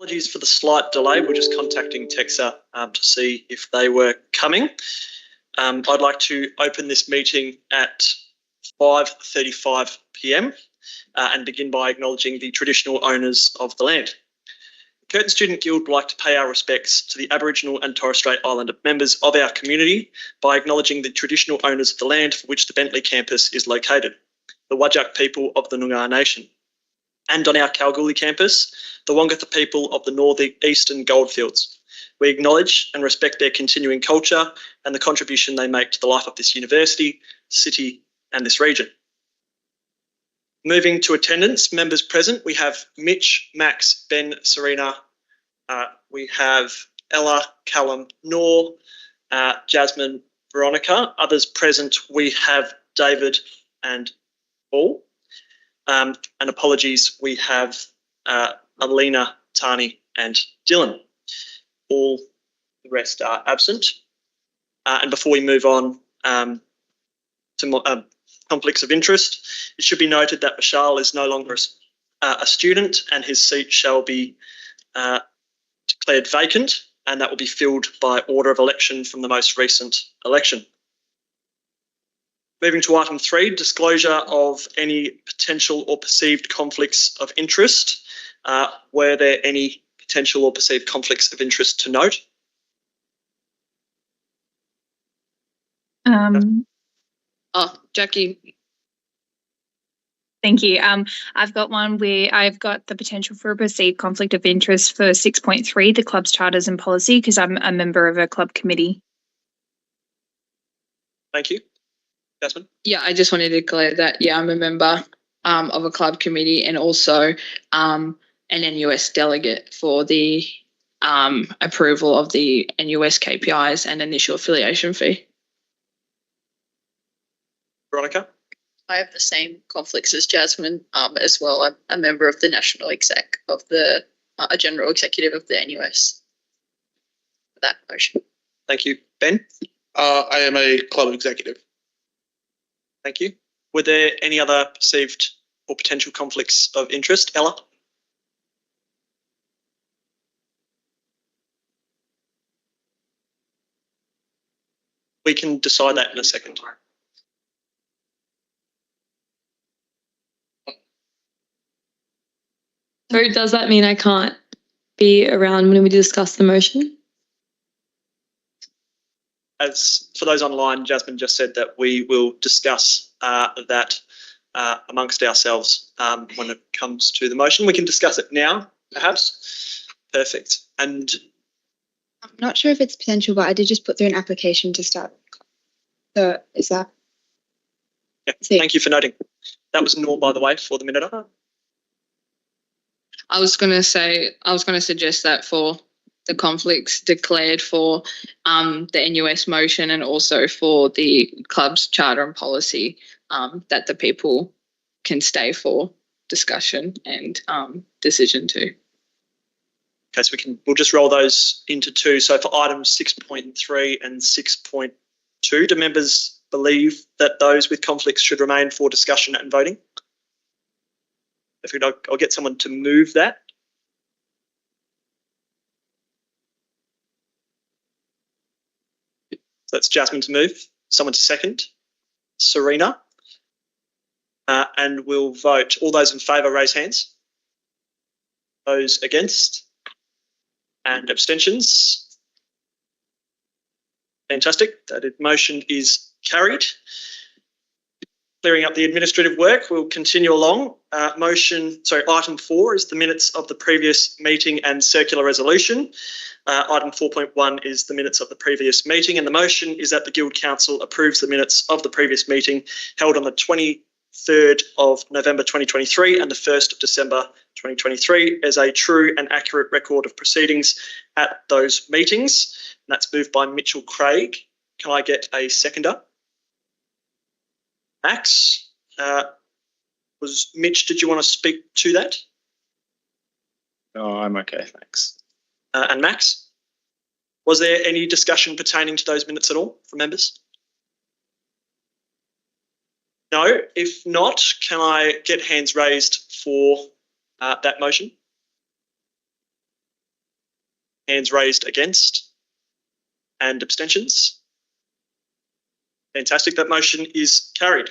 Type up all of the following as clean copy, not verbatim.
Apologies for the slight delay. We're just contacting Texa to see if they were coming. I'd like to open this meeting at 5:35 p.m. And begin by acknowledging the traditional owners of the land. The Curtin Student Guild would like to pay our respects to the Aboriginal and Torres Strait Islander members of our community by acknowledging the traditional owners of the land for which the Bentley campus is located, the Whadjuk people of the Noongar Nation. And on our Kalgoorlie campus, the Wongatha people of the northeastern goldfields. We acknowledge and respect their continuing culture and the contribution they make to the life of this university, city and this region. Moving to attendance, members present, we have Mitch, Max, Ben, Serena, we have Ella, Callum, Noor, Jasmine, Veronica. Others present, we have David and Paul. And apologies, we have Alina, Tani and Dylan. All the rest are absent. And before we move on to conflicts of interest, it should be noted that Vishal is no longer a student and his seat shall be declared vacant, and that will be filled by order of election from the most recent election. Moving to item 3, disclosure of any potential or perceived conflicts of interest. Were there any potential or perceived conflicts of interest to note? Jackie. Thank you. I've got one where I've got the potential for a perceived conflict of interest for 6.3, the club's charters and policy, because I'm a member of a club committee. Thank you. Jasmine? Yeah, I just wanted to declare that, yeah, I'm a member of a club committee and also an NUS delegate for the approval of the NUS KPIs and initial affiliation fee. Veronica? I have the same conflicts as Jasmine as well. I'm a member of the national exec of the general executive of the NUS. For that motion. Thank you. Ben? I am a club executive. Thank you. Were there any other perceived or potential conflicts of interest? Ella? We can decide that in a second. So does that mean I can't be around when we discuss the motion? As for those online, Jasmine just said that we will discuss that amongst ourselves when it comes to the motion. We can discuss it now, perhaps. Perfect. And I'm not sure if it's potential, but I did just put through an application to start. So is that? Yeah, thank you for noting. That was Noor, by the way, for the minute. I was going to suggest that for the conflicts declared for the NUS motion and also for the club's charter and policy, that the people can stay for discussion and decision too. Okay, so we'll just roll those into two. So for items 6.3 and 6.2, do members believe that those with conflicts should remain for discussion and voting? If I'll get someone to move that. So that's Jasmine to move. Someone to second. Serena. And we'll vote. All those in favour, raise hands. Those against? And abstentions? Fantastic. That motion is carried. Clearing up the administrative work, we'll continue along. Item 4 is the minutes of the previous meeting and circular resolution. Item 4.1 is the minutes of the previous meeting, and the motion is that the Guild Council approves the minutes of the previous meeting held on the 23rd of November 2023 and the 1st of December 2023 as a true and accurate record of proceedings at those meetings. And that's moved by Mitchell Craig. Can I get a seconder? Max, Mitch, did you want to speak to that? No, I'm okay, thanks. And Max, was there any discussion pertaining to those minutes at all from members? No. If not, can I get hands raised for that motion? Hands raised against? And abstentions? Fantastic. That motion is carried.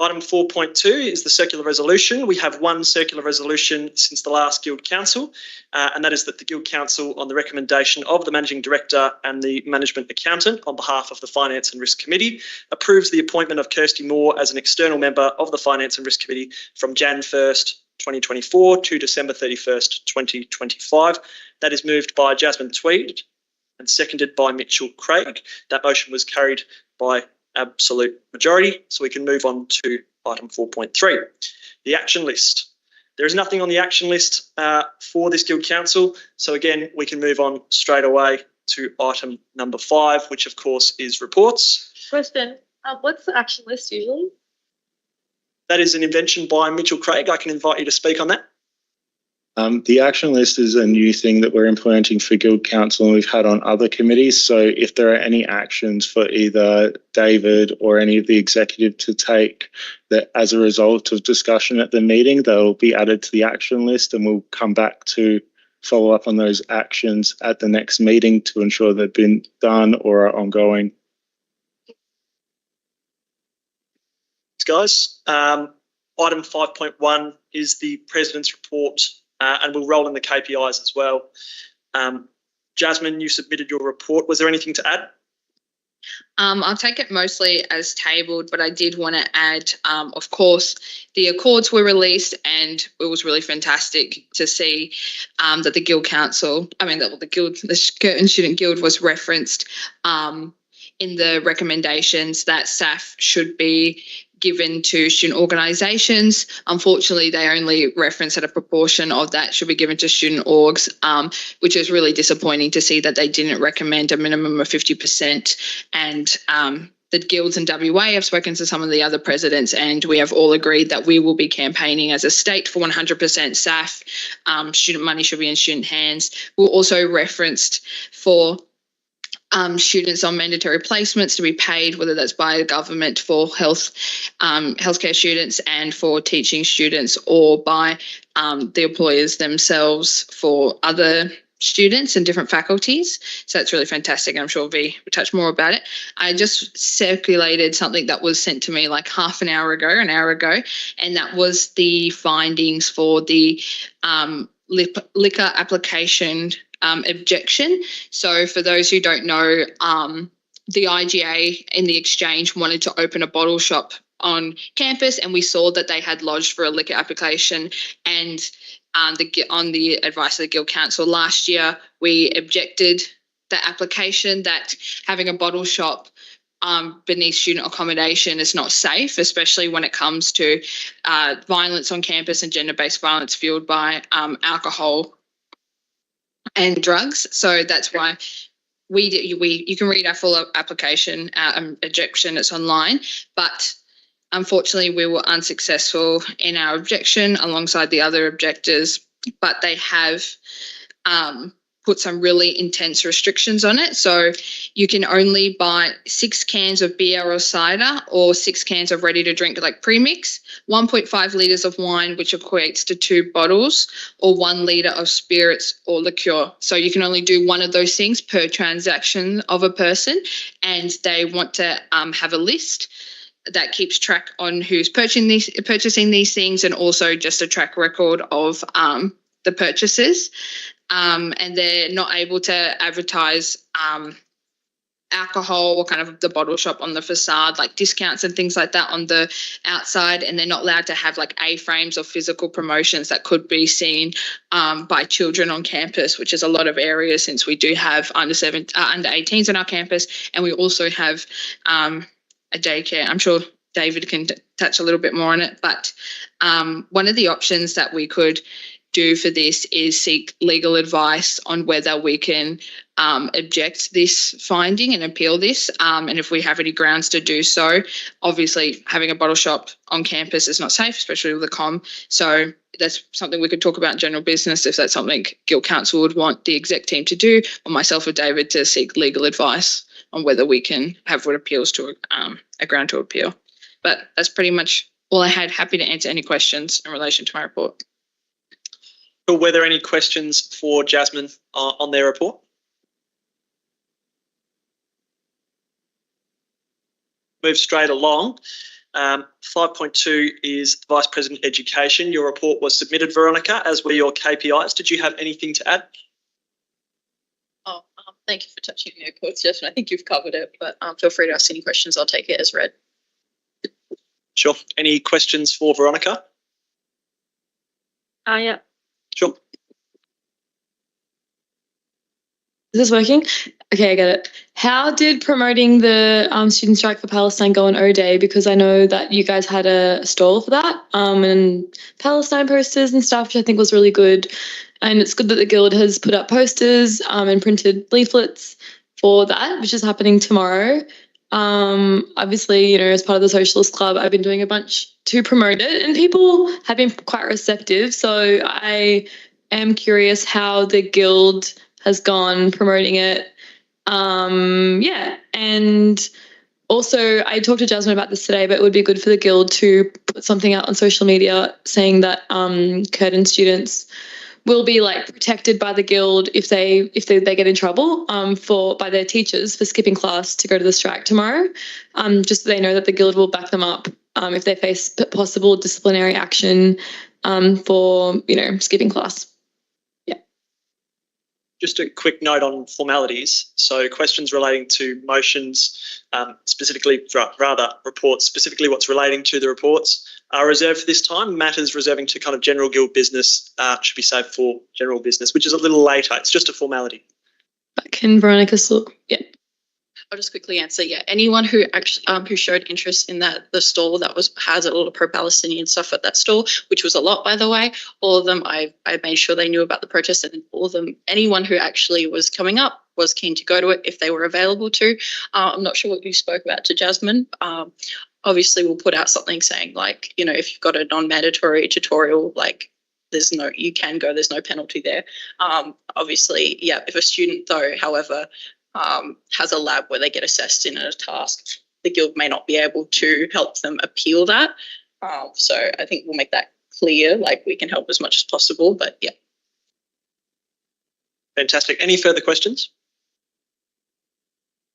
Item 4.2 is the circular resolution. We have one circular resolution since the last Guild Council, and that is that the Guild Council, on the recommendation of the Managing Director and the Management Accountant on behalf of the Finance and Risk Committee, approves the appointment of Kirsty Moore as an external member of the Finance and Risk Committee from Jan 1st, 2024 to December 31st, 2025. That is moved by Jasmine Tweed and seconded by Mitchell Craig. That motion was carried by absolute majority, so we can move on to item 4.3, the action list. There is nothing on the action list for this Guild Council, so again, we can move on straight away to item number 5, which of course is reports. Question, what's the action list usually? That is an invention by Mitchell Craig. I can invite you to speak on that. The action list is a new thing that we're implementing for Guild Council and we've had on other committees. So if there are any actions for either David or any of the executive to take that as a result of discussion at the meeting, they'll be added to the action list and we'll come back to follow up on those actions at the next meeting to ensure they've been done or are ongoing. Thanks, guys. Item 5.1 is the President's report. And we'll roll in the KPIs as well. Jasmine, you submitted your report. Was there anything to add? I'll take it mostly as tabled, but I did want to add, of course, the accords were released and it was really fantastic to see that the Guild Council, the Curtin Student Guild was referenced in the recommendations that SAF should be given to student organisations. Unfortunately, they only reference that a proportion of that should be given to student orgs, which is really disappointing to see that they didn't recommend a minimum of 50%. And the guilds in WA have spoken to some of the other presidents and we have all agreed that we will be campaigning as a state for 100% SAF. Student money should be in student hands. We're also referenced for students on mandatory placements to be paid, whether that's by the government for healthcare students and for teaching students, or by the employers themselves for other students and different faculties. So that's really fantastic. I'm sure we'll touch more about it. I just circulated something that was sent to me like an hour ago, and that was the findings for the liquor application objection. So for those who don't know, the IGA and the Exchange wanted to open a bottle shop on campus, and we saw that they had lodged for a liquor application, and on the advice of the Guild Council last year, we objected the application that having a bottle shop beneath student accommodation is not safe, especially when it comes to violence on campus and gender-based violence fueled by alcohol and drugs. So that's why you can read our full application objection. It's online, but unfortunately we were unsuccessful in our objection alongside the other objectors, but they have put some really intense restrictions on it. So you can only buy 6 cans of beer or cider, or 6 cans of ready to drink like premix, 1.5 litres of wine, which equates to 2 bottles, or 1 litre of spirits or liqueur. So you can only do one of those things per transaction of a person, and they want to have a list that keeps track on who's purchasing these things, and also just a track record of the purchases. And they're not able to advertise alcohol or kind of the bottle shop on the facade, like discounts and things like that on the outside, and they're not allowed to have like A-frames or physical promotions that could be seen by children on campus, which is a lot of areas since we do have under 18s on our campus, and we also have a daycare. I'm sure David can touch a little bit more on it, but one of the options that we could do for this is seek legal advice on whether we can object this finding and appeal this, and if we have any grounds to do so. Obviously, having a bottle shop on campus is not safe, especially with the comm. So that's something we could talk about in general business, if that's something Guild Council would want the exec team to do, or myself or David to seek legal advice on whether we can have what appeals to a ground to appeal. But that's pretty much all I had. Happy to answer any questions in relation to my report. But were there any questions for Jasmine on their report? Move straight along. 5.2 is Vice President Education. Your report was submitted, Veronica, as were your KPIs. Did you have anything to add? Oh, thank you for touching on your reports, Jasmine. I think you've covered it, but feel free to ask any questions. I'll take it as read. Sure. Any questions for Veronica? Yeah. Sure. Is this working? Okay, I get it. How did promoting the student strike for Palestine go on O-Day? Because I know that you guys had a stall for that and Palestine posters and stuff, which I think was really good. And it's good that the Guild has put up posters and printed leaflets for that, which is happening tomorrow. Obviously, as part of the Socialist Club, I've been doing a bunch to promote it and people have been quite receptive. So I am curious how the Guild has gone promoting it. And also I talked to Jasmine about this today, but it would be good for the Guild to put something out on social media saying that Curtin students will be protected by the Guild if they get in trouble by their teachers for skipping class to go to the strike tomorrow, just so they know that the Guild will back them up if they face possible disciplinary action for skipping class. Just a quick note on formalities. So questions relating to motions, reports, specifically what's relating to the reports, are reserved for this time. Matters reserving to kind of general Guild business should be saved for general business, which is a little later. It's just a formality. Can Veronica still? Yeah. I'll just quickly answer. Yeah, anyone who actually who showed interest in the stall that has a lot of pro-Palestinian stuff at that stall, which was a lot, by the way. All of them, I made sure they knew about the protest, and all of them, anyone who actually was coming up was keen to go to it if they were available to. I'm not sure what you spoke about to Jasmine. Obviously, we'll put out something saying if you've got a non-mandatory tutorial, you can go. There's no penalty there. Obviously, yeah. If a student though, however, has a lab where they get assessed in a task, the Guild may not be able to help them appeal that. So I think we'll make that clear, we can help as much as possible, but yeah. Fantastic. Any further questions?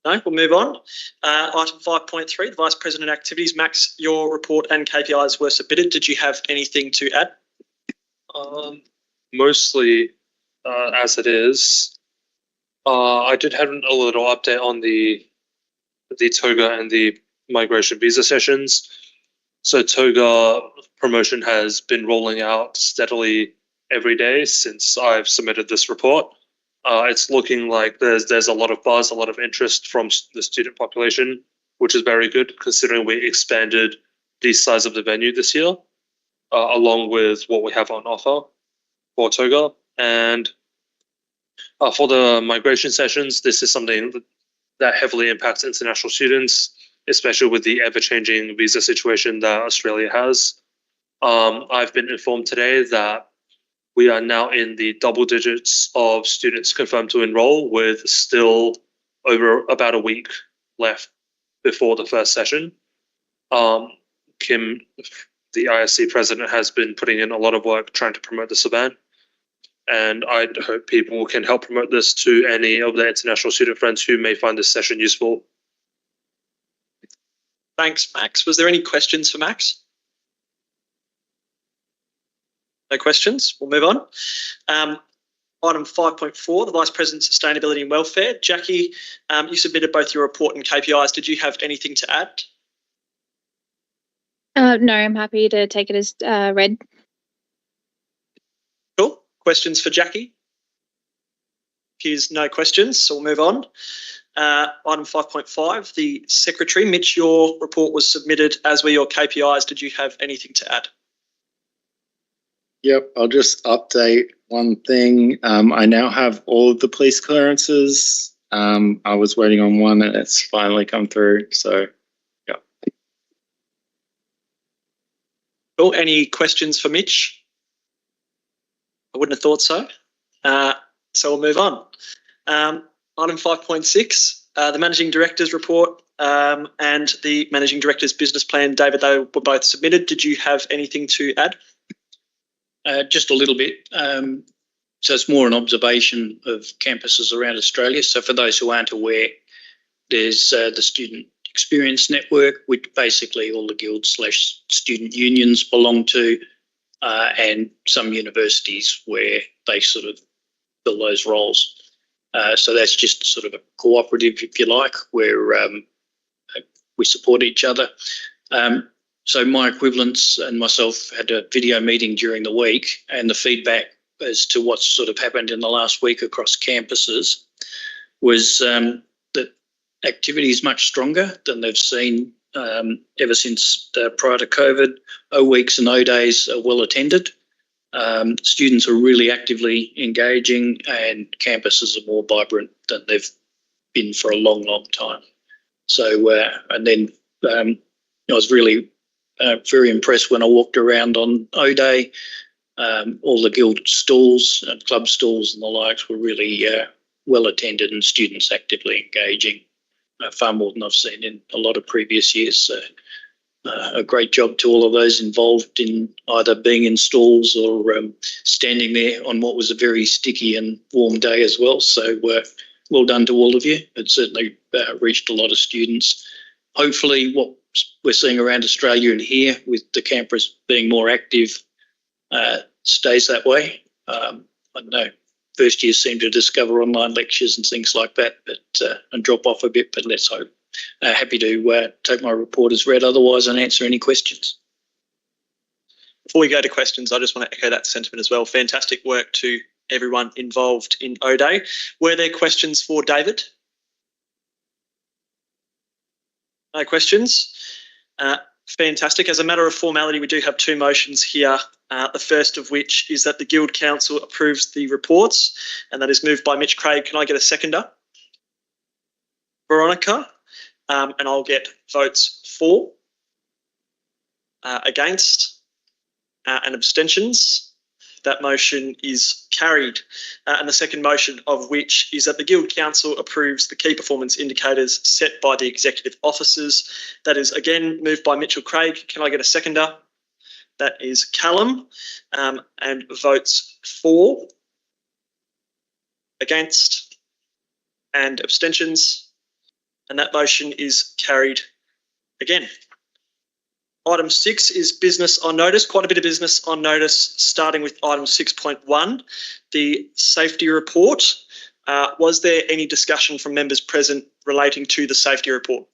No, we'll move on. Item 5.3, the Vice President Activities. Max, your report and KPIs were submitted. Did you have anything to add? Mostly as it is. I did have a little update on the TOGA and the migration visa sessions. So TOGA promotion has been rolling out steadily every day since I've submitted this report. It's looking like there's a lot of buzz, a lot of interest from the student population, which is very good considering we expanded the size of the venue this year, along with what we have on offer for TOGA. And for the migration sessions, this is something that heavily impacts international students, especially with the ever-changing visa situation that Australia has. I've been informed today that we are now in the double digits of students confirmed to enroll, with still over about a week left before the first session. Kim, the ISC president, has been putting in a lot of work trying to promote this event. And I hope people can help promote this to any of their international student friends who may find this session useful. Thanks, Max. Was there any questions for Max? No questions. We'll move on. Item 5.4, the Vice President Sustainability and Welfare. Jackie, you submitted both your report and KPIs. Did you have anything to add? No, I'm happy to take it as read. Cool. Questions for Jackie? Here's no questions, so we'll move on. Item 5.5, the Secretary. Mitch, your report was submitted, as were your KPIs. Did you have anything to add? Yep, I'll just update one thing. I now have all of the police clearances. I was waiting on one and it's finally come through, so yeah. Cool. Any questions for Mitch? I wouldn't have thought so. So we'll move on. Item 5.6, the Managing Director's report and the Managing Director's business plan. David, they were both submitted. Did you have anything to add? Just a little bit. So it's more an observation of campuses around Australia. So for those who aren't aware, there's the Student Experience Network, which basically all the guilds / student unions belong to, and some universities where they sort of fill those roles. So that's just sort of a cooperative, if you like, where we support each other. So my equivalents and myself had a video meeting during the week, and the feedback as to what's sort of happened in the last week across campuses was that activity is much stronger than they've seen ever since prior to COVID. O weeks and O days are well attended. Students are really actively engaging, and campuses are more vibrant than they've been for a long, long time. So, and then I was really very impressed when I walked around on O Day. All the guild stalls and club stalls and the likes were really well attended, and students actively engaging, far more than I've seen in a lot of previous years. So a great job to all of those involved in either being in stalls or standing there on what was a very sticky and warm day as well. So well done to all of you. It certainly reached a lot of students. Hopefully what we're seeing around Australia and here with the campus being more active stays that way. I know first years seem to discover online lectures and things like that, but and drop off a bit, but let's hope. Happy to take my report as read otherwise and answer any questions. Before we go to questions, I just want to echo that sentiment as well. Fantastic work to everyone involved in O Day. Were there questions for David? No questions? Fantastic. As a matter of formality, we do have two motions here. The first of which is that the Guild Council approves the reports, and that is moved by Mitch Craig. Can I get a seconder? Veronica, and I'll get votes for, against, and abstentions. That motion is carried. And the second motion of which is that the Guild Council approves the key performance indicators set by the executive officers. That is again moved by Mitchell Craig. Can I get a seconder? That is Callum, and votes for, against, and abstentions. And that motion is carried again. Item 6 is business on notice, quite a bit of business on notice, starting with item 6.1, the safety report. Was there any discussion from members present relating to the safety report?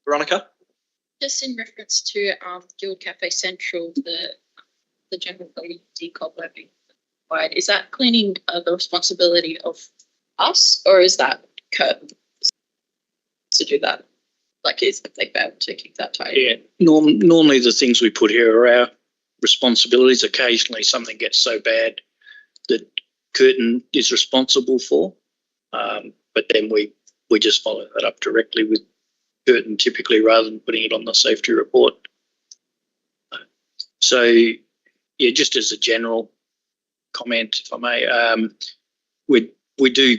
Veronica? Just in reference to Guild Cafe Central, the general decobwebbing, is that cleaning the responsibility of us, or is that Kurt to do that? Like, if they fail to keep that tight? Yeah, normally the things we put here are our responsibilities. Occasionally something gets so bad that Curtin is responsible for, but then we just follow that up directly with Curtin typically, rather than putting it on the safety report. So, yeah, just as a general comment, if I may, we do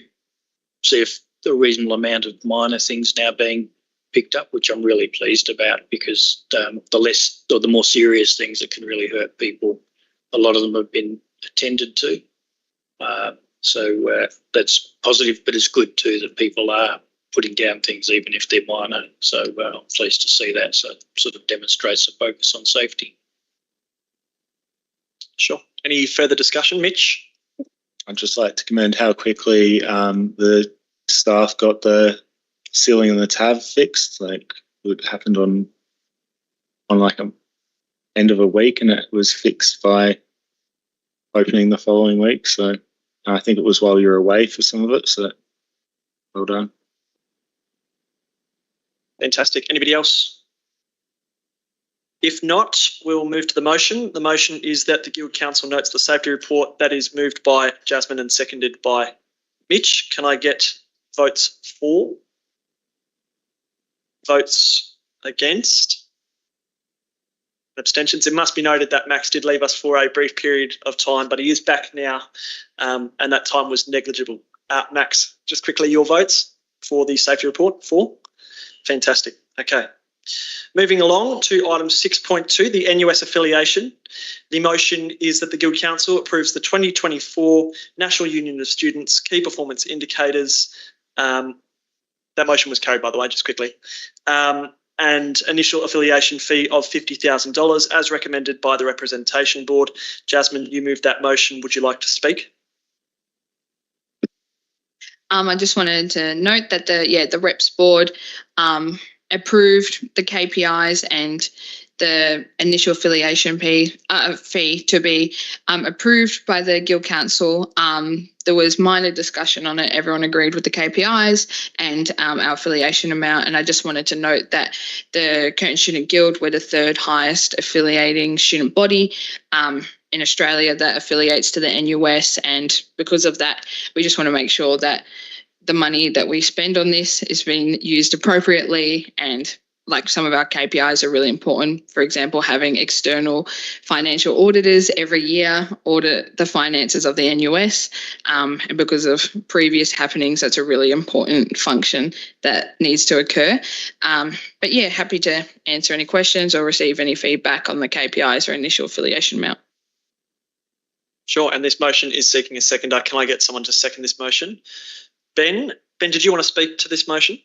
see a reasonable amount of minor things now being picked up, which I'm really pleased about, because the more serious things that can really hurt people, a lot of them have been attended to. So that's positive, but it's good too that people are putting down things even if they're minor. So I'm pleased to see that. So it sort of demonstrates a focus on safety. Sure. Any further discussion, Mitch? I'd just like to commend how quickly the staff got the ceiling and the tab fixed. Like, it happened on like a end of a week, and it was fixed by opening the following week. So I think it was while you were away for some of it. So well done. Fantastic. Anybody else? If not, we'll move to the motion. The motion is that the Guild Council notes the safety report. That is moved by Jasmine and seconded by Mitch. Can I get votes for? Votes against? Abstentions? It must be noted that Max did leave us for a brief period of time, but he is back now, and that time was negligible. Max, just quickly, your votes for the safety report? For? Fantastic. Okay. Moving along to item 6.2, the NUS affiliation. The motion is that the Guild Council approves the 2024 National Union of Students Key Performance Indicators. That motion was carried, by the way, just quickly. And initial affiliation fee of $50,000 as recommended by the Representation Board. Jasmine, you moved that motion. Would you like to speak? I just wanted to note that the Reps Board approved the KPIs and the initial affiliation fee to be approved by the Guild Council. There was minor discussion on it. Everyone agreed with the KPIs and our affiliation amount. And I just wanted to note that the Curtin Student Guild were the third highest affiliating student body in Australia that affiliates to the NUS. And because of that, we just want to make sure that the money that we spend on this is being used appropriately, and like some of our KPIs are really important. For example, having external financial auditors every year audit the finances of the NUS, and because of previous happenings, that's a really important function that needs to occur. But yeah, happy to answer any questions or receive any feedback on the KPIs or initial affiliation amount. Sure, and this motion is seeking a seconder. Can I get someone to second this motion? Ben, did you want to speak to this motion?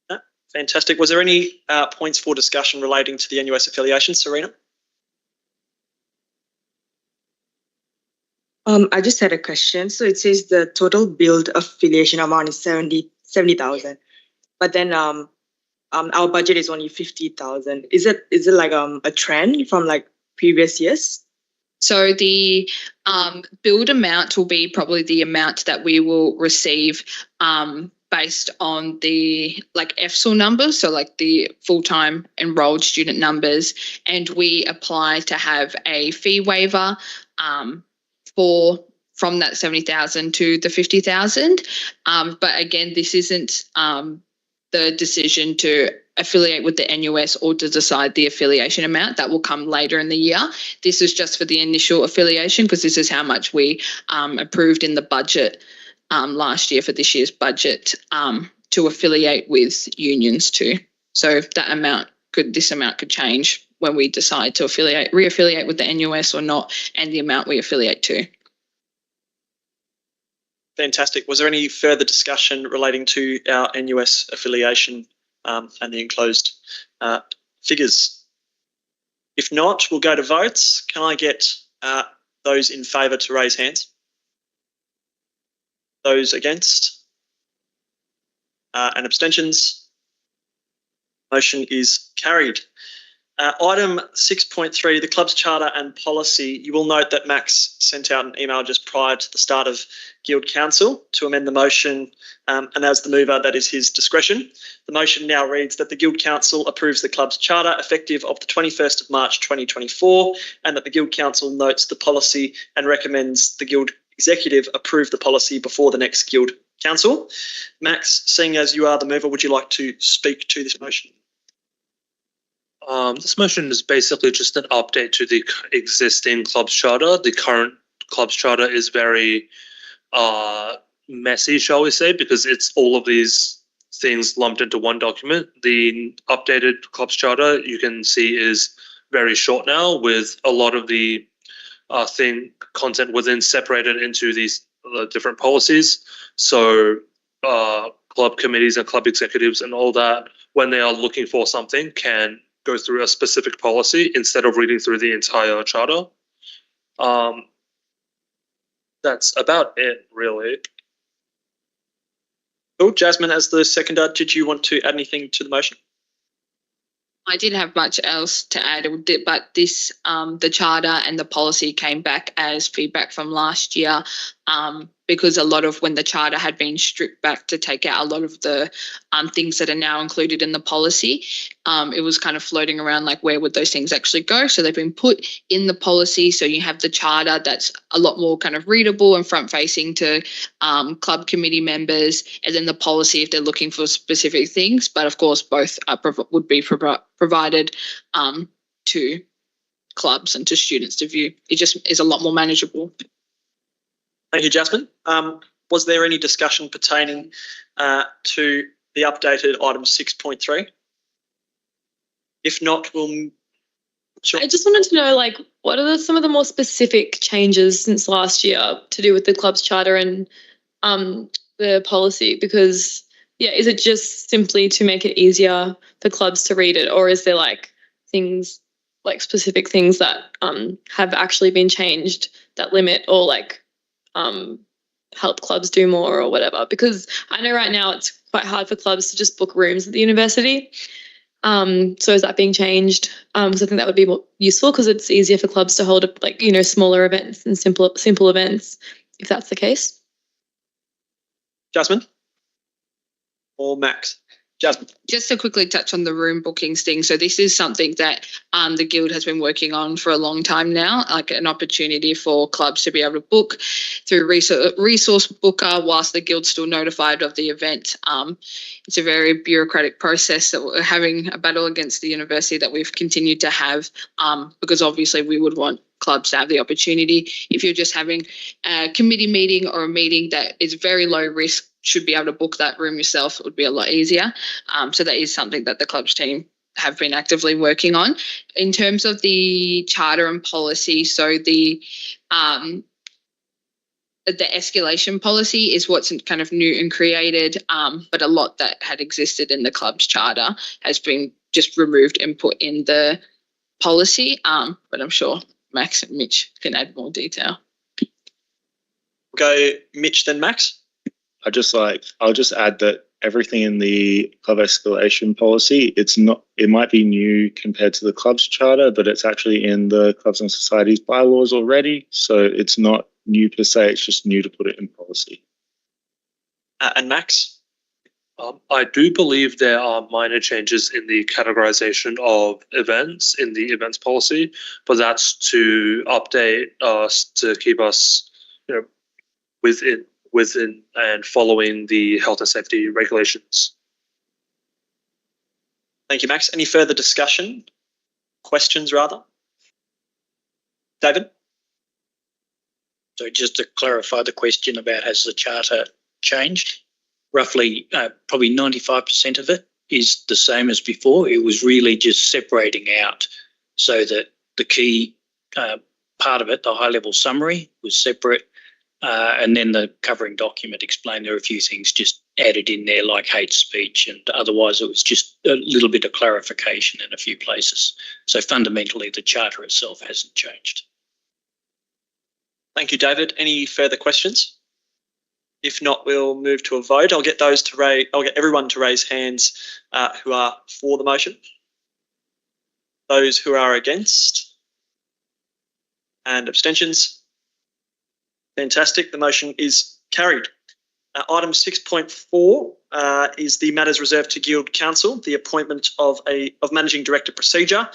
No? Fantastic. Was there any points for discussion relating to the NUS affiliation, Serena? I just had a question. So it says the total billed affiliation amount is 70,000, but then our budget is only 50,000. Is it like a trend from like previous years? So the billed amount will be probably the amount that we will receive based on the EFSL numbers, so like the full-time enrolled student numbers, and we apply to have a fee waiver from that 70,000 to the 50,000. But again, this isn't the decision to affiliate with the NUS or to decide the affiliation amount. That will come later in the year. This is just for the initial affiliation because this is how much we approved in the budget last year for this year's budget to affiliate with unions too. So this amount could change when we decide to reaffiliate with the NUS or not, and the amount we affiliate to. Fantastic. Was there any further discussion relating to our NUS affiliation and the enclosed figures? If not, we'll go to votes. Can I get those in favour to raise hands? Those against? And abstentions? Motion is carried. Item 6.3, the club's charter and policy. You will note that Max sent out an email just prior to the start of Guild Council to amend the motion, and as the mover, that is his discretion. The motion now reads that the Guild Council approves the club's charter effective of the 21st of March 2024, and that the Guild Council notes the policy and recommends the Guild Executive approve the policy before the next Guild Council. Max, seeing as you are the mover, would you like to speak to this motion? This motion is basically just an update to the existing club's charter. The current club's charter is very messy, shall we say, because it's all of these things lumped into one document. The updated club's charter, you can see, is very short now, with a lot of the content within separated into these different policies. So club committees and club executives and all that, when they are looking for something, can go through a specific policy instead of reading through the entire charter. That's about it, really. Cool. Jasmine, as the seconder, did you want to add anything to the motion? I didn't have much else to add, but this, the charter and the policy came back as feedback from last year, because a lot of when the charter had been stripped back to take out a lot of the things that are now included in the policy, it was kind of floating around like where would those things actually go. So they've been put in the policy. So you have the charter that's a lot more kind of readable and front facing to club committee members, and then the policy if they're looking for specific things. But of course, both would be provided to clubs and to students to view. It just is a lot more manageable. Thank you, Jasmine. Was there any discussion pertaining to the updated item 6.3? If not, sure. I just wanted to know, like, what are some of the more specific changes since last year to do with the club's charter and the policy? Because, yeah, is it just simply to make it easier for clubs to read it, or is there like things, like specific things that have actually been changed that limit or like help clubs do more or whatever? Because I know right now it's quite hard for clubs to just book rooms at the university. So is that being changed? Because I think that would be more useful, because it's easier for clubs to hold up, like, you know, smaller events and simple events, if that's the case. Jasmine or Max? Jasmine. Just to quickly touch on the room bookings thing. So this is something that the Guild has been working on for a long time now, like an opportunity for clubs to be able to book through resource booker whilst the Guild's still notified of the event. It's a very bureaucratic process that we're having a battle against the university that we've continued to have, because obviously we would want clubs to have the opportunity. If you're just having a committee meeting or a meeting that is very low risk, should be able to book that room yourself, it would be a lot easier. So that is something that the clubs team have been actively working on. In terms of the charter and policy, so the escalation policy is what's kind of new and created, but a lot that had existed in the club's charter has been just removed and put in the policy, but I'm sure Max and Mitch can add more detail. Go Mitch, then Max. I'll just add that everything in the club escalation policy, it might be new compared to the club's charter, but it's actually in the clubs and societies bylaws already. So it's not new per se, it's just new to put it in policy. And Max? I do believe there are minor changes in the categorization of events in the events policy, but that's to update us to keep us, you know, within and following the health and safety regulations. Thank you, Max. Any further discussion? Questions, rather? David? So just to clarify the question about has the charter changed, roughly probably 95% of it is the same as before. It was really just separating out so that the key part of it, the high-level summary, was separate. And then the covering document explained there are a few things just added in there, like hate speech, and otherwise it was just a little bit of clarification in a few places. So fundamentally, the charter itself hasn't changed. Thank you, David. Any further questions? If not, we'll move to a vote. I'll get everyone to raise hands who are for the motion. Those who are against, and abstentions. Fantastic. The motion is carried. Item 6.4 is the matters reserved to Guild Council, the appointment of Managing Director procedure.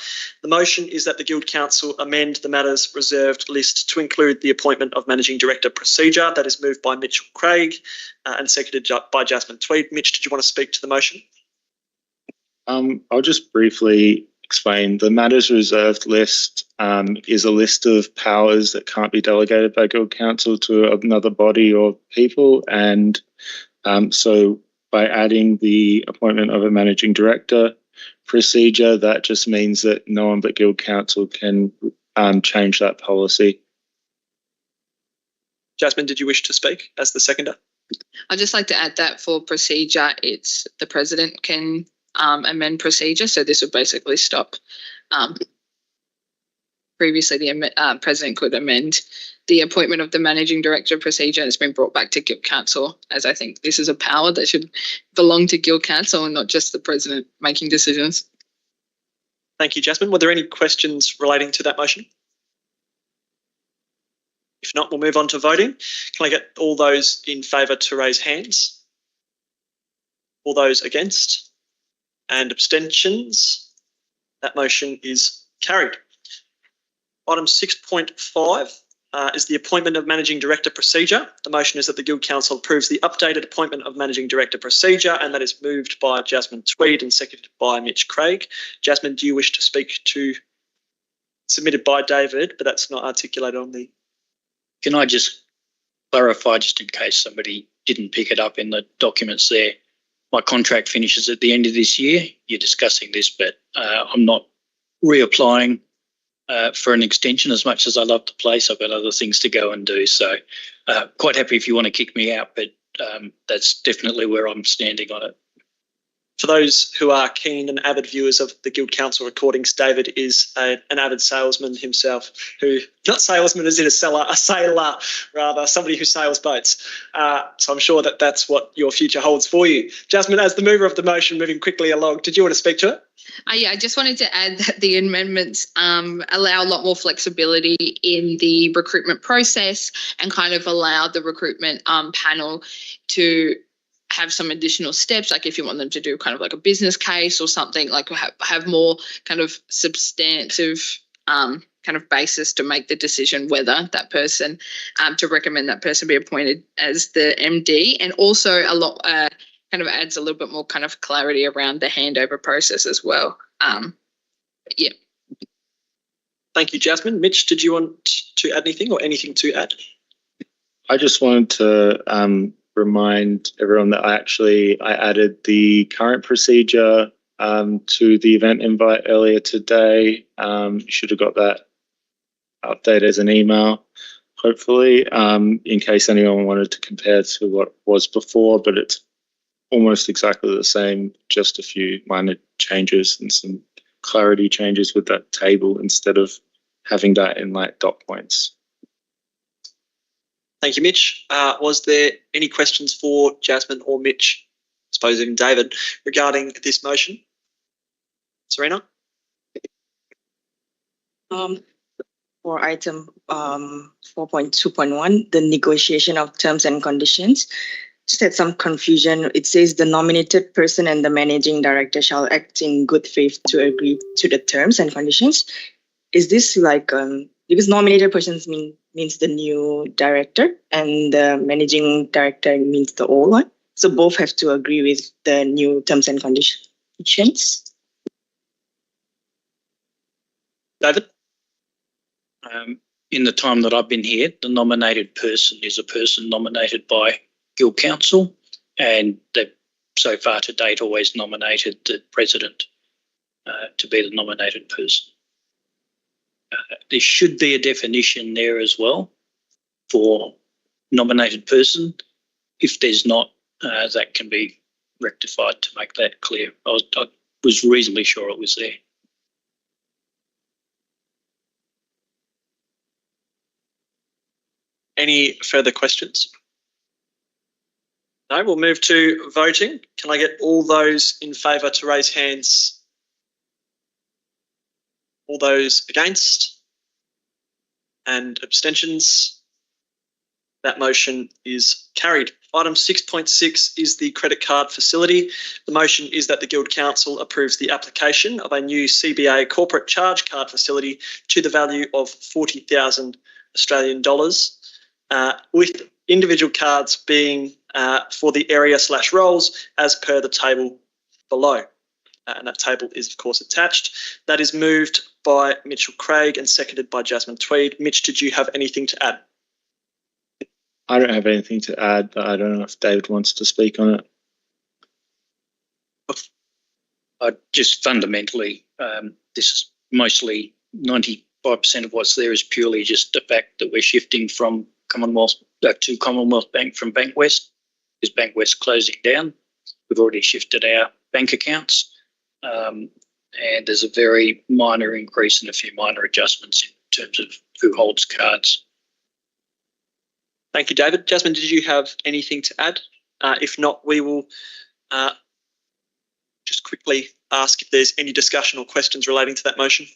The motion is that the Guild Council amend the matters reserved list to include the appointment of Managing Director procedure. That is moved by Mitchell Craig and seconded by Jasmine Tweed. Mitch, did you want to speak to the motion? I'll just briefly explain. The matters reserved list is a list of powers that can't be delegated by Guild Council to another body or people, and so by adding the appointment of a managing director procedure, that just means that no one but Guild Council can change that policy. Jasmine, did you wish to speak as the seconder? I'd just like to add that for procedure, it's the president can amend procedure. So this would basically stop. Previously, the president could amend the appointment of the managing director procedure. It's been brought back to Guild Council, as I think this is a power that should belong to Guild Council and not just the president making decisions. Thank you, Jasmine. Were there any questions relating to that motion? If not, we'll move on to voting. Can I get all those in favour to raise hands? All those against? And abstentions? That motion is carried. Item 6.5 is the appointment of Managing Director procedure. The motion is that the Guild Council approves the updated appointment of Managing Director procedure, and that is moved by Jasmine Tweed and seconded by Mitch Craig. Jasmine, do you wish to speak to submitted by David, but that's not articulated on the... Can I just clarify, just in case somebody didn't pick it up in the documents there? my contract finishes at the end of this year. You're discussing this, but I'm not reapplying for an extension as much as I love the place. I've got other things to go and do. So quite happy if you want to kick me out, but that's definitely where I'm standing on it. For those who are keen and avid viewers of the Guild Council recordings, David is an avid salesman himself, who, not salesman as in a sailor rather, somebody who sails boats. So I'm sure that that's what your future holds for you. Jasmine, as the mover of the motion, moving quickly along, did you want to speak to it? Yeah, I just wanted to add that the amendments allow a lot more flexibility in the recruitment process and kind of allow the recruitment panel to have some additional steps, like if you want them to do kind of like a business case or something, like have more kind of substantive kind of basis to make the decision whether that person, to recommend that person be appointed as the MD, and also a lot kind of adds a little bit more kind of clarity around the handover process as well. Yeah. Thank you, Jasmine. Mitch, did you want to add anything or anything to add? I just wanted to remind everyone that I added the current procedure to the event invite earlier today. You should have got that update as an email, hopefully, in case anyone wanted to compare to what was before, but it's almost exactly the same, just a few minor changes and some clarity changes with that table instead of having that in like dot points. Thank you, Mitch. Was there any questions for Jasmine or Mitch, I suppose even David, regarding this motion? Serena? For item 4.2.1, the negotiation of terms and conditions, just had some confusion. It says the nominated person and the managing director shall act in good faith to agree to the terms and conditions. Is this like, because nominated persons means the new director and the managing director means the old one. So both have to agree with the new terms and conditions. David? In the time that I've been here, the nominated person is a person nominated by Guild Council, and they've so far to date always nominated the president to be the nominated person. There should be a definition there as well for nominated person. If there's not, that can be rectified to make that clear. I was reasonably sure it was there. Any further questions? No, we'll move to voting. Can I get all those in favour to raise hands? All those against? And abstentions? That motion is carried. Item 6.6 is the credit card facility. The motion is that the Guild Council approves the application of a new CBA corporate charge card facility to the value of 40,000 Australian dollars, with individual cards being for the area/roles as per the table below. And that table is, of course, attached. That is moved by Mitchell Craig and seconded by Jasmine Tweed. Mitch, did you have anything to add? I don't have anything to add, but I don't know if David wants to speak on it. Just fundamentally, this is mostly 95% of what's there is purely just the fact that we're shifting from Commonwealth to Commonwealth Bank from Bankwest. Is Bankwest closing down? We've already shifted our bank accounts. And there's a very minor increase and a few minor adjustments in terms of who holds cards. Thank you, David. Jasmine, did you have anything to add? If not, we will just quickly ask if there's any discussion or questions relating to that motion.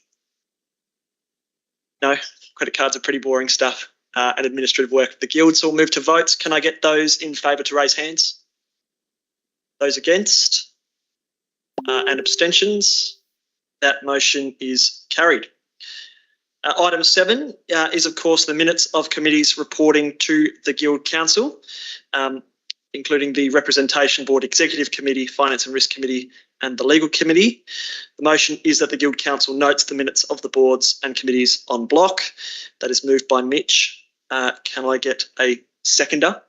No, credit cards are pretty boring stuff and administrative work of the Guild, so we'll move to votes. Can I get those in favour to raise hands? Those against? And abstentions? That motion is carried. Item 7 is, of course, the minutes of committees reporting to the Guild Council, including the Representation Board Executive Committee, Finance and Risk Committee and the Legal Committee. The motion is that the Guild Council notes the minutes of the boards and committees on block. That is moved by Mitch. Can I get a seconder?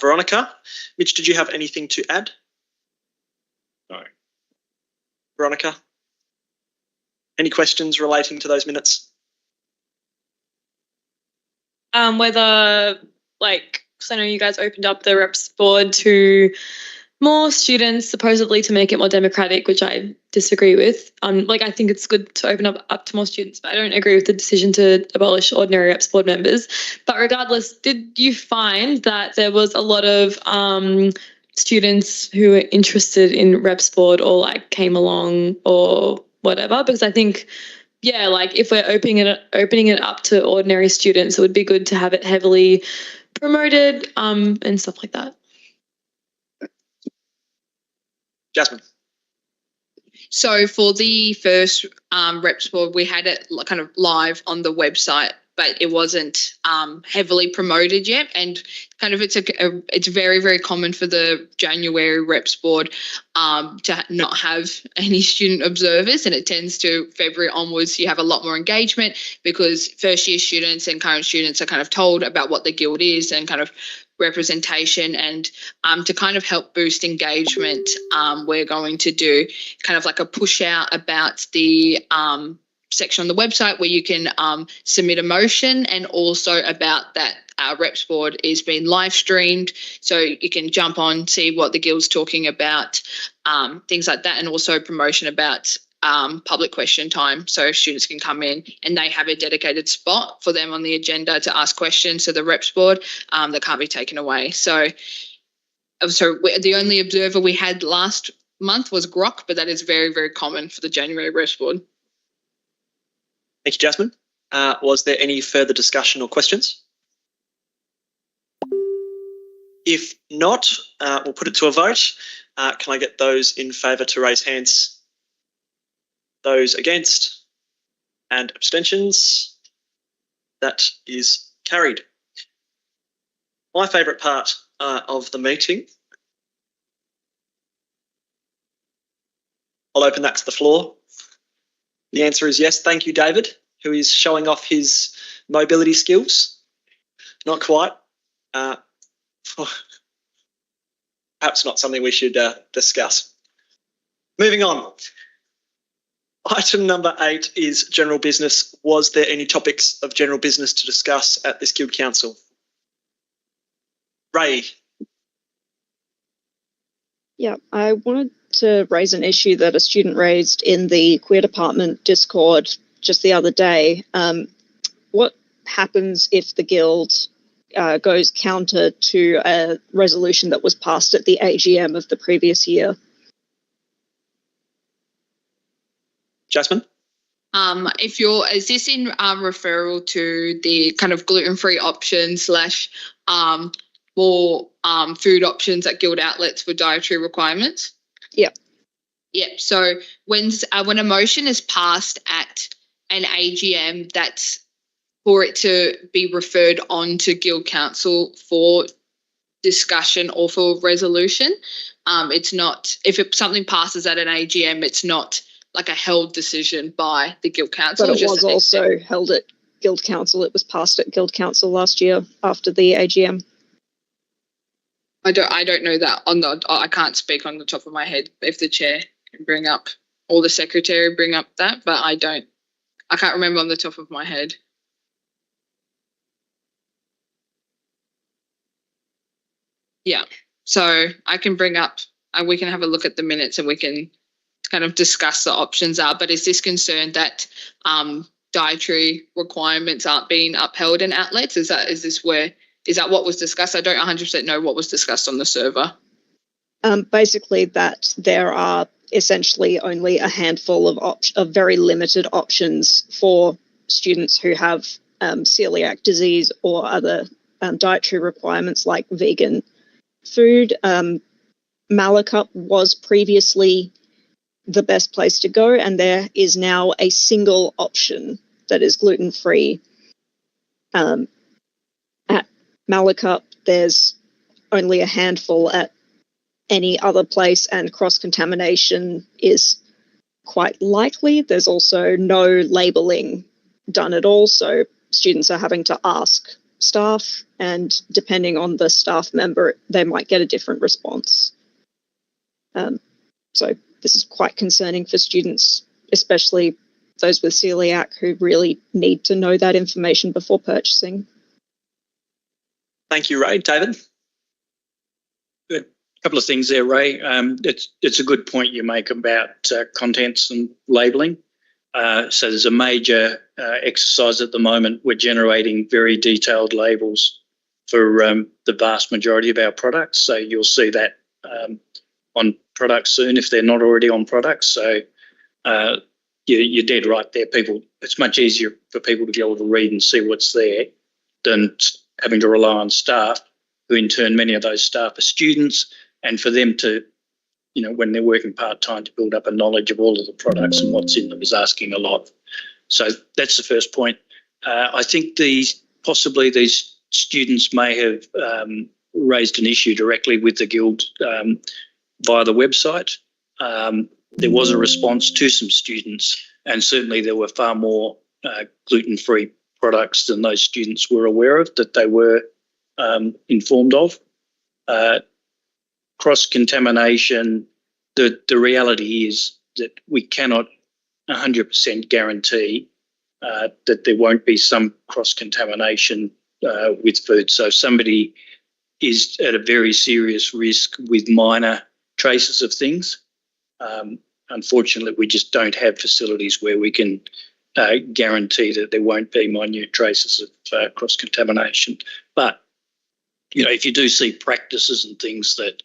Veronica, Mitch, did you have anything to add? No. Veronica, any questions relating to those minutes? Whether, like, because I know you guys opened up the reps board to more students, supposedly to make it more democratic, which I disagree with. Like, I think it's good to open up to more students, but I don't agree with the decision to abolish ordinary reps board members. But regardless, did you find that there was a lot of students who were interested in reps board or like came along or whatever? Because I think, yeah, like if we're opening it up to ordinary students, it would be good to have it heavily promoted and stuff like that. Jasmine. So for the first reps board, we had it kind of live on the website, but it wasn't heavily promoted yet. And kind of it's very, very common for the January reps board to not have any student observers, and it tends to February onwards you have a lot more engagement because first year students and current students are kind of told about what the guild is and kind of representation, and to kind of help boost engagement, we're going to do kind of like a push out about the section on the website where you can submit a motion, and also about that reps board is being live streamed, so you can jump on, see what the guild's talking about, things like that, and also promotion about public question time, so students can come in and they have a dedicated spot for them on the agenda to ask questions to the reps board that can't be taken away. So the only observer we had last month was Grok, but that is very, very common for the January reps board. Thank you, Jasmine. Was there any further discussion or questions? If not, we'll put it to a vote. Can I get those in favour to raise hands? Those against and abstentions? That is carried. My favourite part of the meeting. I'll open that to the floor. The answer is yes. Thank you, David, who is showing off his mobility skills. Not quite. Perhaps not something we should discuss. Moving on. Item number 8 is general business. Was there any topics of general business to discuss at this Guild Council? Ray. Yeah, I wanted to raise an issue that a student raised in the Queer Department Discord just the other day. What happens if the Guild goes counter to a resolution that was passed at the AGM of the previous year? Jasmine? Is this in referral to the kind of gluten-free options / more food options at Guild outlets for dietary requirements? Yeah. Yep. So when a motion is passed at an AGM, that's for it to be referred on to Guild Council for discussion or for resolution. It's not, if something passes at an AGM, it's not like a held decision by the Guild Council. But it was also held at Guild Council. It was passed at Guild Council last year after the AGM. I don't know that I can't speak on the top of my head if the chair can bring up or the secretary bring up that, but I can't remember on the top of my head. Yeah, so I can bring up, we can have a look at the minutes and we can kind of discuss the options are, but is this concerned that dietary requirements aren't being upheld in outlets? Is that what was discussed? I don't 100% know what was discussed on the server. Basically that there are essentially only a handful of very limited options for students who have celiac disease or other dietary requirements like vegan food. Malacup was previously the best place to go, and there is now a single option that is gluten-free. At Malacup, there's only a handful at any other place, and cross-contamination is quite likely. There's also no labelling done at all, so students are having to ask staff, and depending on the staff member, they might get a different response. So this is quite concerning for students, especially those with celiac who really need to know that information before purchasing. Thank you, Ray. David? A couple of things there, Ray. It's a good point you make about contents and labelling. So there's a major exercise at the moment. We're generating very detailed labels for the vast majority of our products. So you'll see that on products soon if they're not already on products. So you're dead right there. It's much easier for people to be able to read and see what's there than having to rely on staff, who in turn, many of those staff are students, and for them to, when they're working part-time, to build up a knowledge of all of the products and what's in them is asking a lot. So that's the first point. I think possibly these students may have raised an issue directly with the Guild via the website. There was a response to some students, and certainly there were far more gluten-free products than those students were aware of, that they were informed of. Cross-contamination, the reality is that we cannot 100% guarantee that there won't be some cross-contamination with food. So if somebody is at a very serious risk with minor traces of things, unfortunately we just don't have facilities where we can guarantee that there won't be minute traces of cross-contamination. But, if you do see practices and things that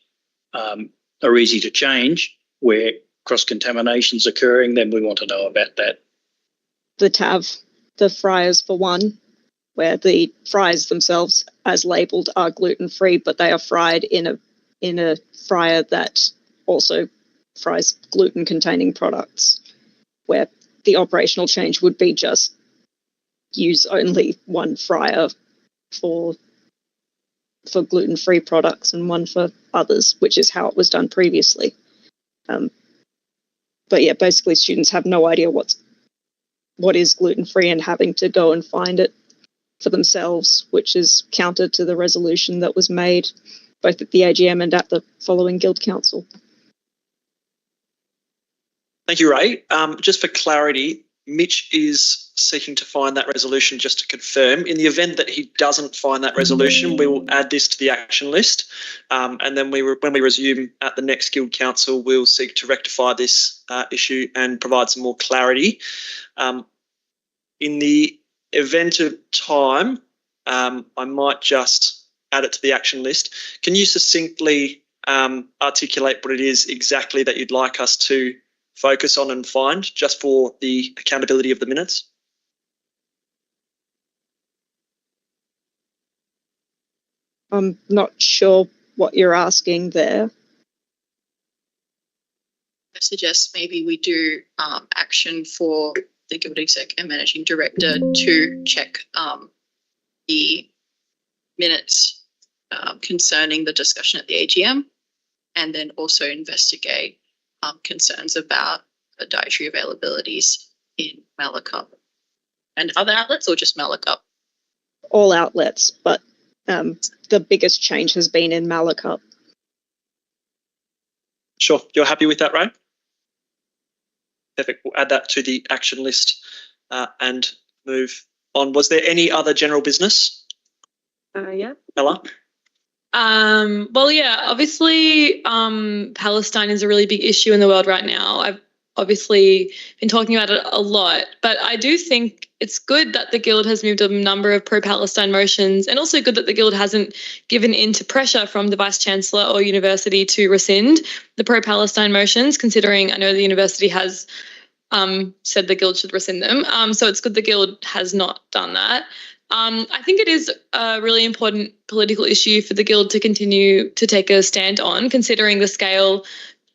are easy to change where cross-contamination's occurring, then we want to know about that. The TAV, the fryers for one, where the fries themselves, as labelled, are gluten-free, but they are fried in a fryer that also fries gluten-containing products, where the operational change would be just use only one fryer for gluten-free products and one for others, which is how it was done previously. But yeah, basically students have no idea what is gluten-free and having to go and find it for themselves, which is counter to the resolution that was made both at the AGM and at the following Guild Council. Thank you, Ray. Just for clarity, Mitch is seeking to find that resolution, just to confirm. In the event that he doesn't find that resolution, we will add this to the action list. And then when we resume at the next Guild Council, we'll seek to rectify this issue and provide some more clarity. In the event of time, I might just add it to the action list. Can you succinctly articulate what it is exactly that you'd like us to focus on and find, just for the accountability of the minutes? I'm not sure what you're asking there. I suggest maybe we do action for the Guild Exec and Managing Director to check the minutes concerning the discussion at the AGM, and then also investigate concerns about dietary availabilities in Malacup and other outlets, or just Malacup? All outlets, but the biggest change has been in Malacup. Sure. You're happy with that, Ray? Perfect. We'll add that to the action list and move on. Was there any other general business? Yeah. Ella? Well, yeah, obviously Palestine is a really big issue in the world right now. I've obviously been talking about it a lot, but I do think it's good that the Guild has moved a number of pro-Palestine motions, and also good that the Guild hasn't given in to pressure from the Vice-Chancellor or university to rescind the pro-Palestine motions, considering I know the university has said the Guild should rescind them. So it's good the Guild has not done that. I think it is a really important political issue for the Guild to continue to take a stand on, considering the scale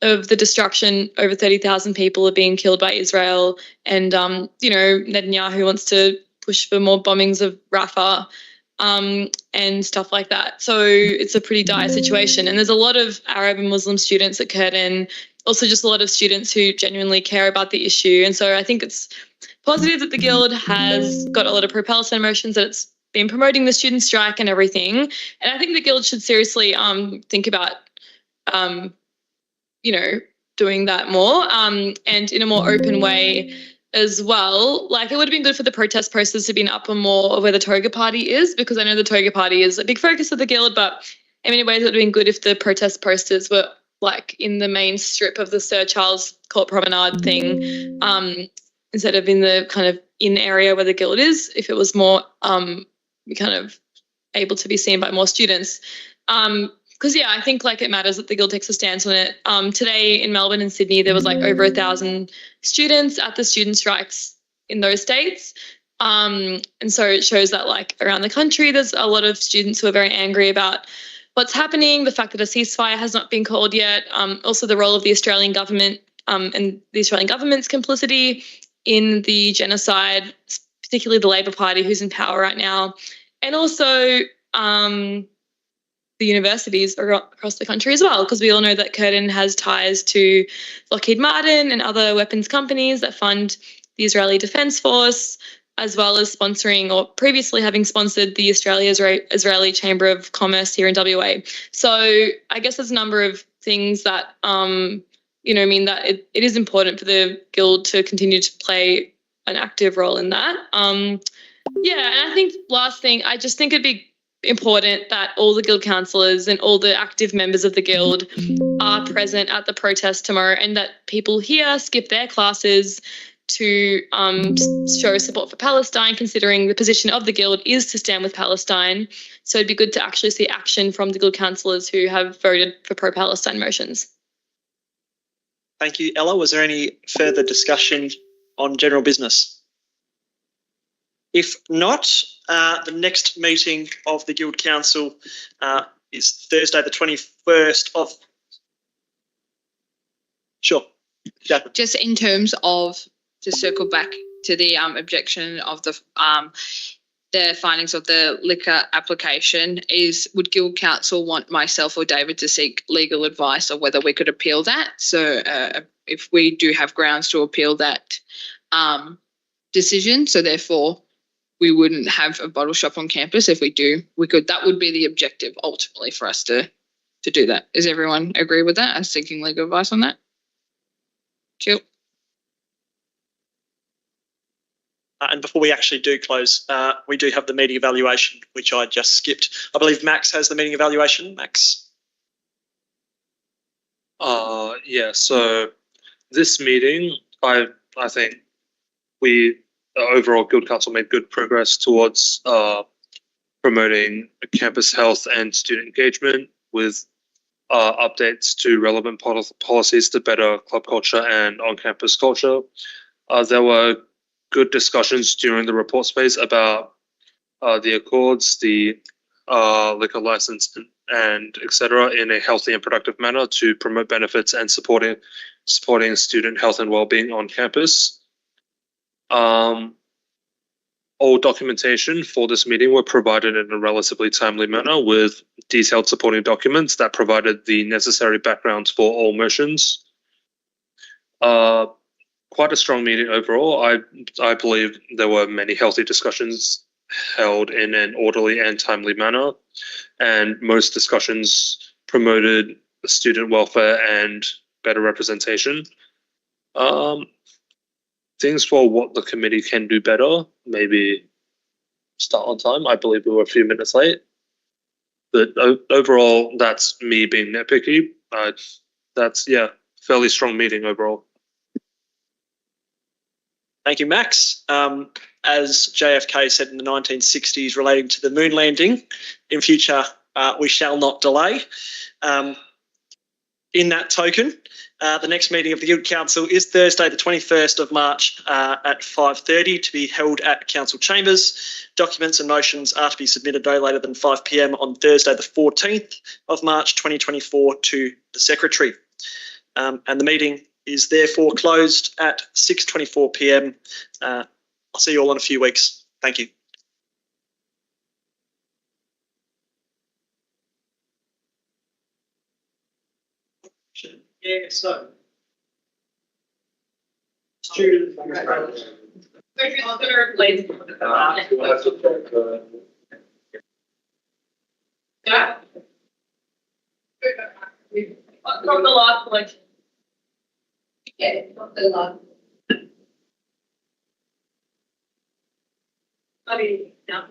of the destruction. Over 30,000 people are being killed by Israel, and, Netanyahu wants to push for more bombings of Rafah and stuff like that. So it's a pretty dire situation. And there's a lot of Arab and Muslim students at Curtin, also just a lot of students who genuinely care about the issue. And so I think it's positive that the Guild has got a lot of pro-Palestine motions, that it's been promoting the student strike and everything. And I think the Guild should seriously think about, doing that more and in a more open way as well. Like, it would have been good for the protest posters to be up on more of where the toga party is, because I know the toga party is a big focus of the Guild, but in many ways it would have been good if the protest posters were like in the main strip of the Sir Charles Court Promenade thing, instead of in the kind of in area where the Guild is, if it was more kind of able to be seen by more students. Because, I think like it matters that the Guild takes a stance on it. Today in Melbourne and Sydney, there was like over 1,000 students at the student strikes in those states. And so it shows that like around the country, there's a lot of students who are very angry about what's happening, the fact that a ceasefire has not been called yet, also the role of the Australian government and the Australian government's complicity in the genocide, particularly the Labor Party who's in power right now, and also the universities across the country as well, because we all know that Curtin has ties to Lockheed Martin and other weapons companies that fund the Israeli Defence Force, as well as sponsoring or previously having sponsored the Israeli Chamber of Commerce here in WA. So I guess there's a number of things that, mean that it is important for the Guild to continue to play an active role in that. And I think last thing, I just think it'd be important that all the Guild councillors and all the active members of the Guild are present at the protest tomorrow, and that people here skip their classes to show support for Palestine, considering the position of the Guild is to stand with Palestine. So it'd be good to actually see action from the Guild councillors who have voted for pro-Palestine motions. Thank you, Ella. Was there any further discussion on general business? If not, the next meeting of the Guild Council is Thursday, the 21st of... Sure. Jacqueline. Just in terms of, to circle back to the objection of the findings of the liquor application, would Guild Council want myself or David to seek legal advice on whether we could appeal that? So if we do have grounds to appeal that decision, so therefore we wouldn't have a bottle shop on campus. If we do, we could. That would be the objective ultimately for us to do that. Does everyone agree with that? As seeking legal advice on that? Jill? And before we actually do close, we do have the meeting evaluation, which I just skipped. I believe Max has the meeting evaluation. Max? So this meeting, I think we overall Guild Council made good progress towards promoting campus health and student engagement with updates to relevant policies to better club culture and on-campus culture. There were good discussions during the report space about the accords, the liquor license, and etc. in a healthy and productive manner to promote benefits and supporting student health and well-being on campus. All documentation for this meeting were provided in a relatively timely manner with detailed supporting documents that provided the necessary backgrounds for all motions. Quite a strong meeting overall. I believe there were many healthy discussions held in an orderly and timely manner, and most discussions promoted student welfare and better representation. Things for what the committee can do better, maybe start on time. I believe we were a few minutes late. But overall, that's me being nitpicky. That's, fairly strong meeting overall. Thank you, Max. As JFK said in the 1960s relating to the moon landing, in future, we shall not delay. In that token, the next meeting of the Guild Council is Thursday, the 21st of March at 5:30 to be held at Council Chambers. Documents and motions are to be submitted no later than 5 p.m. on Thursday, the 14th of March 2024 to the Secretary. And the meeting is therefore closed at 6:24 p.m. I'll see you all in a few weeks. Thank you. Yeah, so students. Yeah. From the last election. Okay, not the last. I mean, no.